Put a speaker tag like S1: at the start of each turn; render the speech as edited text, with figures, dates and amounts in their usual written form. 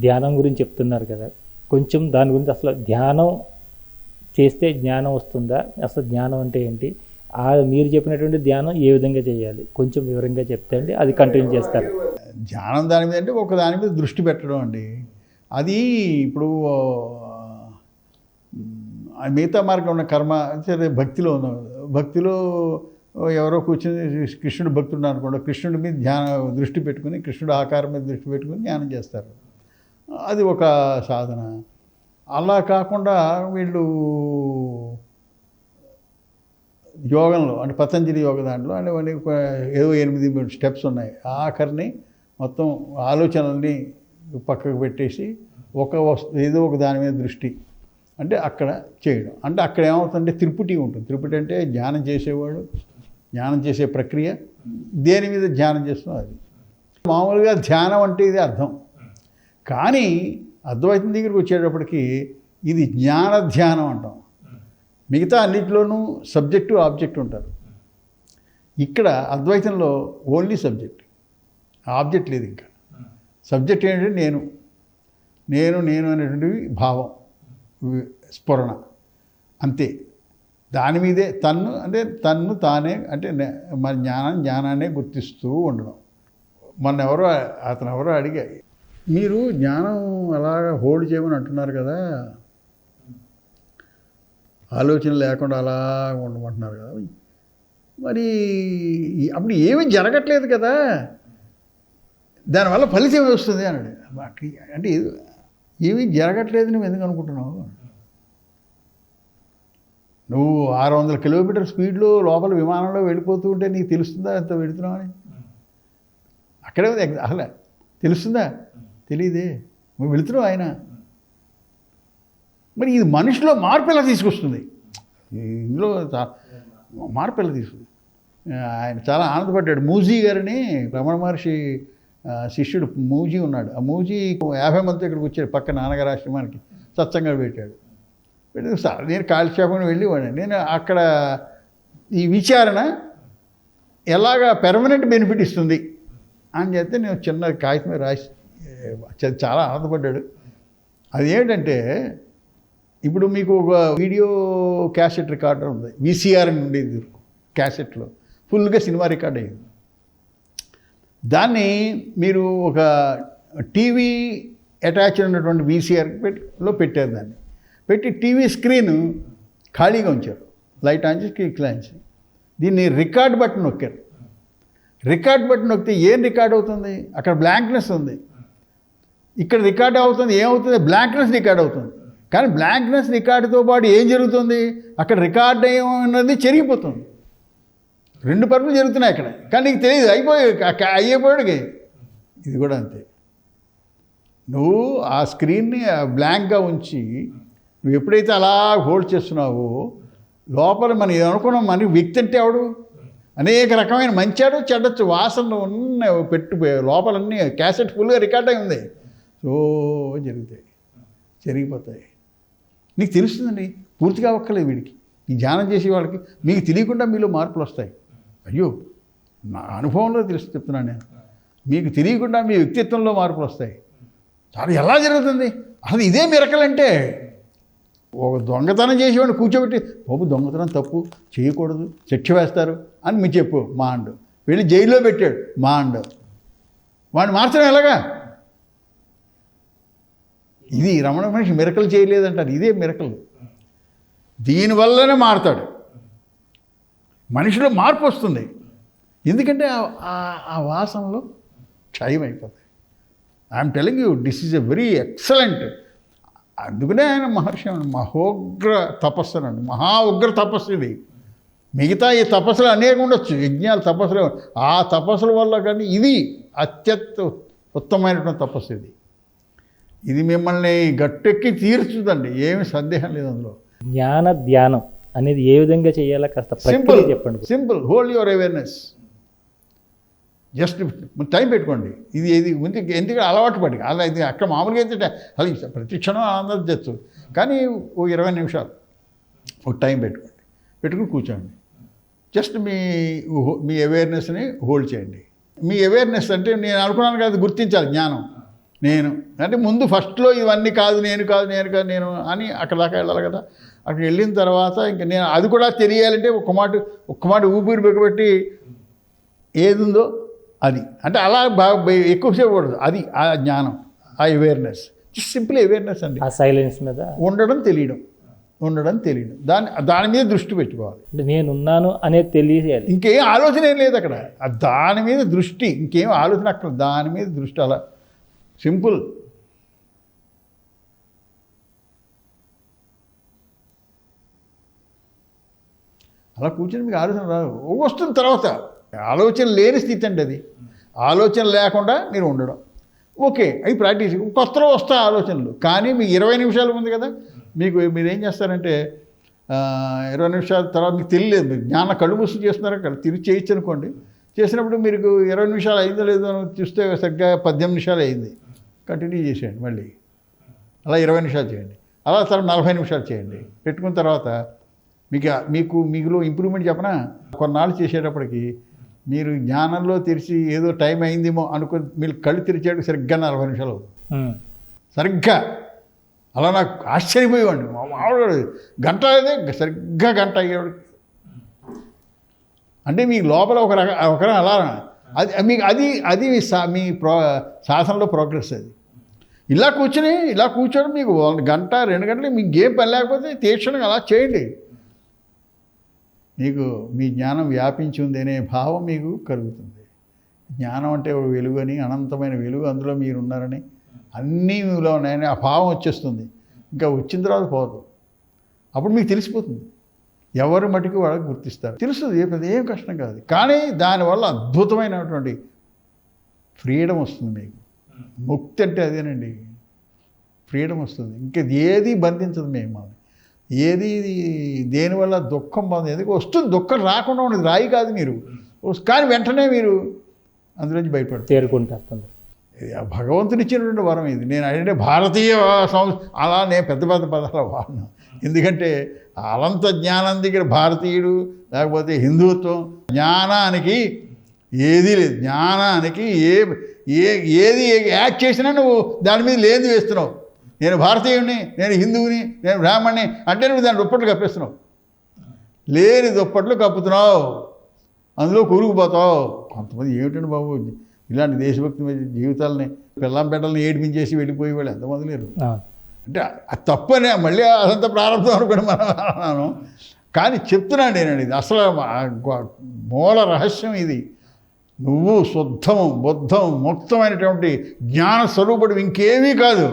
S1: ధ్యానం గురించి చెప్తున్నారు కదా, కొంచెం దాని గురించి అసలు ధ్యానం చేస్తే జ్ఞానం వస్తుందా, అసలు జ్ఞానం అంటే ఏంటి, మీరు చెప్పినటువంటి ధ్యానం ఏ విధంగా చేయాలి కొంచెం వివరంగా చెప్తే అండి అది కంటిన్యూ చేస్తారు.
S2: ధ్యానం దాని మీద అంటే ఒక దాని మీద దృష్టి పెట్టడం అండి. అది ఇప్పుడు మిగతా మార్గం ఉన్న కర్మ సరే, భక్తిలో ఉన్న భక్తిలో ఎవరో కూర్చొని కృష్ణుడు భక్తుడు అనుకోండి, కృష్ణుడి మీద దృష్టి పెట్టుకుని కృష్ణుడు ఆకారం మీద దృష్టి పెట్టుకుని ధ్యానం చేస్తారు. అది ఒక సాధన. అలా కాకుండా వీళ్ళు యోగంలో అంటే పతంజలి యోగ దాంట్లో అంటే ఏదో 8 స్టెప్స్ ఉన్నాయి. ఆఖరిని మొత్తం ఆలోచనల్ని పక్కకు పెట్టేసి ఏదో ఒక దాని మీద దృష్టి అంటే అక్కడ చేయడం. అంటే అక్కడ ఏమవుతుందంటే త్రిపుటి ఉంటుంది. త్రిపుటి అంటే ధ్యానం చేసేవాడు, ధ్యానం చేసే ప్రక్రియ, దేని మీద ధ్యానం చేస్తున్నాం అది. మామూలుగా ధ్యానం అంటే ఇది అర్థం. కానీ అద్వైతం దగ్గరికి వచ్చేటప్పటికి ఇది జ్ఞాన ధ్యానం అంటాం. మిగతా అన్నింటిలోనూ సబ్జెక్టు ఆబ్జెక్ట్ ఉంటారు. ఇక్కడ అద్వైతంలో ఓన్లీ సబ్జెక్ట్, ఆబ్జెక్ట్ లేదు. ఇంకా సబ్జెక్ట్ ఏంటంటే నేను నేను నేను అనేటువంటివి భావం, స్ఫురణ, అంతే. దాని మీదే తన్ను అంటే తన్ను తానే అంటే మన జ్ఞానాన్నే గుర్తిస్తూ ఉండడం. అతను ఎవరో అడిగా, మీరు జ్ఞానం అలాగా హోల్డ్ చేయమని అంటున్నారు కదా, ఆలోచన లేకుండా అలా ఉండమంటున్నారు కదా, మరి అప్పుడు ఏమీ జరగట్లేదు కదా, దానివల్ల ఫలితం వస్తుంది అన్నాడు. అంటే ఏమీ జరగట్లేదు నువ్వు ఎందుకు అనుకుంటున్నావు? నువ్వు 600 కిలోమీటర్ స్పీడ్లో లోపల విమానంలో వెళ్ళిపోతూ ఉంటే నీకు తెలుస్తుందా ఎంత వెళుతున్నావు అని? అక్కడే ఉంది అసలు తెలుస్తుందా? తెలియదే, నువ్వు వెళుతున్నావు. ఆయన మరి ఇది మనిషిలో మార్పు ఎలా తీసుకొస్తుంది? ఇందులో మార్పు ఎలా తీసుకుంది? ఆయన చాలా ఆనందపడ్డాడు. మూజీ గారిని, రమణ మహర్షి శిష్యుడు మూజీ ఉన్నాడు. ఆ మూజీ 50 మందితో ఇక్కడికి వచ్చాడు, పక్క నాన్నగారి ఆశ్రమానికి సత్సంగా పెట్టాడు. సార్ నేను కాలక్షేపం వెళ్ళేవాడిని. నేను అక్కడ ఈ విచారణ ఎలాగా పెర్మనెంట్ బెనిఫిట్ ఇస్తుంది అని చెప్తే నేను చిన్న కాగితం రాసి చాలా ఆనందపడ్డాడు. అది ఏంటంటే, ఇప్పుడు మీకు ఒక వీడియో క్యాసెట్ రికార్డర్ ఉంది, వీసీఆర్ అని ఉండేది క్యాసెట్లో, ఫుల్గా సినిమా రికార్డ్ అయ్యింది. దాన్ని మీరు ఒక టీవీ అటాచ్ ఉన్నటువంటి వీసీఆర్లో పెట్టారు. దాన్ని పెట్టి టీవీ స్క్రీన్ ఖాళీగా ఉంచారు, లైట్ ఆన్ చేసి క్లిక్ లాంచి దీన్ని రికార్డ్ బటన్ నొక్కారు. రికార్డ్ బటన్ నొక్కితే ఏం రికార్డ్ అవుతుంది? అక్కడ బ్లాంక్నెస్ ఉంది. ఇక్కడ రికార్డ్ అవుతుంది, ఏమవుతుంది? బ్లాంక్నెస్ రికార్డ్ అవుతుంది. కానీ బ్లాంక్నెస్ రికార్డుతో పాటు ఏం జరుగుతుంది? అక్కడ రికార్డ్ అన్నది చెరిగిపోతుంది. 2 పనులు జరుగుతున్నాయి అక్కడ, కానీ నీకు తెలియదు. అయిపోయాడుగా. ఇది కూడా అంతే. నువ్వు ఆ స్క్రీన్ని బ్లాంక్గా ఉంచి నువ్వు ఎప్పుడైతే అలా హోల్డ్ చేస్తున్నావో, లోపల మనం అనుకున్నాం, మన వ్యక్తి అంటే ఎవడు? అనేక రకమైన మంచాడు చెడ్డచ్చు వాసనలు ఉన్న లోపలన్నీ క్యాసెట్ ఫుల్గా రికార్డ్ అయి ఉంది. సో జరుగుతాయి, జరిగిపోతాయి. నీకు తెలుస్తుందండి, పూర్తిగా అవ్వక్కర్లేదు వీడికి. ఈ ధ్యానం చేసే వాళ్ళకి మీకు తెలియకుండా మీలో మార్పులు వస్తాయి. అయ్యో, నా అనుభవంలో చెప్తున్నాను నేను. మీకు తెలియకుండా మీ వ్యక్తిత్వంలో మార్పులు వస్తాయి. చాలా ఎలా జరుగుతుంది అసలు? ఇదే మిరకల్ అంటే. ఒక దొంగతనం చేసేవాడిని కూర్చోబెట్టి, బాబు దొంగతనం తప్పు చేయకూడదు, శిక్ష వేస్తారు అని మీరు చెప్పు, మా అండు వెళ్ళి జైల్లో పెట్టాడు, మా అండు వాడిని మార్చడం ఎలాగా? ఇది రమణ మనిషి మిరకలు చేయలేదంటారు, ఇదే మిరకలు. దీనివల్లనే మారుతాడు, మనిషిలో మార్పు వస్తుంది. ఎందుకంటే ఆ వాసనలో క్షయం అయిపోతాయి. I'm telling you, this is a very excellent. అందుకనే ఆయన మహర్షి మహోగ్ర తపస్సు అనండి, మహా ఉగ్ర తపస్సు ఇది. మిగతా ఈ తపస్సులు అనేక ఉండొచ్చు, యజ్ఞాలు తపస్సులు, ఆ తపస్సుల వల్ల కానీ ఇది అత్యంత ఉత్తమమైనటువంటి తపస్సు. ఇది మిమ్మల్ని గట్టెక్కి తీర్చుదండి, ఏమి సందేహం లేదు అందులో.
S1: జ్ఞాన ధ్యానం అనేది ఏ విధంగా చేయాలో కాస్త
S2: సింపుల్
S1: చెప్పండి.
S2: Simple, hold your awareness. Just time పెట్టుకోండి. ఇది ముందు ఎందుకంటే అలవాటు పడి అలా ఇది అక్కడ మామూలుగా అయితే అలా ప్రతి క్షణం ఆనందం తెచ్చు. కానీ ఓ 20 నిమిషాలు ఒక టైం పెట్టుకుని కూర్చోండి. జస్ట్ మీ అవేర్నెస్ని హోల్డ్ చేయండి. మీ అవేర్నెస్ అంటే నేను అనుకున్నాను కదా, గుర్తించాలి జ్ఞానం. నేను అంటే ముందు ఫస్ట్లో ఇవన్నీ కాదు నేను కాదు నేను కాదు నేను అని అక్కడ దాకా వెళ్ళాలి కదా. అక్కడికి వెళ్ళిన తర్వాత ఇంకా నేను అది కూడా తెలియాలంటే ఒక్క మాట ఊపిరి బిగబెట్టి ఏది ఉందో అది అంటే అలా బాగా ఎక్కువసేపు కూడదు. అది ఆ జ్ఞానం, ఆ అవేర్నెస్, సింపుల్ అవేర్నెస్ అండి.
S1: ఆ సైలెన్స్ మీద
S2: ఉండడం తెలియడం దాని మీద దృష్టి పెట్టుకోవాలి.
S1: అంటే నేనున్నాను అనేది తెలియాలి.
S2: ఇంకేం ఆలోచన ఏం లేదు అక్కడ, దాని మీద దృష్టి, ఇంకేం ఆలోచన అక్కడ, దాని మీద దృష్టి, అలా సింపుల్. అలా కూర్చొని మీకు ఆలోచన రాదు, వస్తుంది తర్వాత. ఆలోచన లేని స్థితి అండి అది. ఆలోచన లేకుండా మీరు ఉండడం ఓకే, అవి ప్రాక్టీస్. కొత్తలో వస్తాయి ఆలోచనలు, కానీ మీకు 20 నిమిషాలు ఉంది కదా, మీరు ఏం చేస్తారంటే 20 నిమిషాల తర్వాత మీకు తెలియలేదు, మీరు జ్ఞాన కళ్ళు మూసి చేస్తున్నారు అక్కడ తిరిగి చేయొచ్చు అనుకోండి. చేసినప్పుడు మీరు 20 నిమిషాలు అయిందో లేదో అని చూస్తే సరిగ్గా 18 నిమిషాలు అయింది. కంటిన్యూ చేసేయండి మళ్ళీ, అలా 20 నిమిషాలు చేయండి, అలా తర్వాత 40 నిమిషాలు చేయండి. పెట్టుకున్న తర్వాత మీకులో ఇంప్రూవ్మెంట్ చెప్పనా, కొన్నాళ్ళు చేసేటప్పటికి మీరు జ్ఞానంలో తెరిచి ఏదో టైం అయిందేమో అనుకుని మీరు కళ్ళు తెరిచేటప్పుడు సరిగ్గా 40 నిమిషాలు అవుతుంది సరిగ్గా. అలా నాకు ఆశ్చర్యపోయేవాడిని. మామూలు గంట అయితే సరిగ్గా గంట అయ్యేవాడికి. అంటే మీ లోపల ఒక అలా అది మీకు అది మీ శాసనంలో ప్రోగ్రెస్. అది ఇలా కూర్చొని మీకు 1 గంట 2 గంటలు మీకు ఏం పని లేకపోతే తీక్షణంగా అలా చేయండి. మీకు మీ జ్ఞానం వ్యాపించి ఉంది అనే భావం మీకు కలుగుతుంది. జ్ఞానం అంటే ఒక వెలుగు అని, అనంతమైన వెలుగు, అందులో మీరు ఉన్నారని, అన్నీ మీలో ఉన్నాయని ఆ భావం వచ్చేస్తుంది. ఇంకా వచ్చిన తర్వాత పోదు, అప్పుడు మీకు తెలిసిపోతుంది. ఎవరు మటుకు వాళ్ళకి గుర్తిస్తారు, తెలుస్తుంది. ఏం కష్టం కాదు, కానీ దానివల్ల అద్భుతమైనటువంటి ఫ్రీడమ్ వస్తుంది మీకు. ముక్తి అంటే అదేనండి, ఫ్రీడమ్ వస్తుంది. ఇంకా ఏది బంధించదు మిమ్మల్ని, ఏది దేనివల్ల దుఃఖం ఎందుకు వస్తుంది. దుఃఖం రాకుండా ఉండదు, రాయి కాదు మీరు, కానీ వెంటనే మీరు అందులోంచి బయటపడతారు,
S1: తేరుకుంటారు.
S2: భగవంతుని ఇచ్చినటువంటి వరం ఇది. నేను అంటే భారతీయ అలా నేను పెద్ద పదాలు వాడినా, ఎందుకంటే అనంత జ్ఞానం దగ్గర భారతీయుడు లేకపోతే హిందుత్వం, జ్ఞానానికి ఏదీ లేదు. జ్ఞానానికి ఏది యాక్ట్ చేసినా నువ్వు దాని మీద లేని వేస్తున్నావు. నేను భారతీయుడిని, నేను హిందువుని, నేను బ్రాహ్మణ్ణి అంటే నువ్వు దాని దుప్పట్లు కప్పేస్తున్నావు. లేని దుప్పట్లు కప్పుతున్నావు, అందులో కూరుకుపోతావు. కొంతమంది ఏమిటండి బాబు, ఇలాంటి దేశభక్తి జీవితాలని పిల్లంపేటల్ని ఏడిపించేసి వెళ్ళిపోయి వాళ్ళు ఎంతమంది లేరు. అంటే అది తప్పనే, మళ్ళీ అదంతా ప్రారంభం అనుకోండి మనం. కానీ చెప్తున్నాను నేను, ఇది అసలు మూల రహస్యం ఇది. నువ్వు శుద్ధం బుద్ధం ముక్తమైనటువంటి జ్ఞాన స్వరూపుడు, ఇంకేమీ కాదు.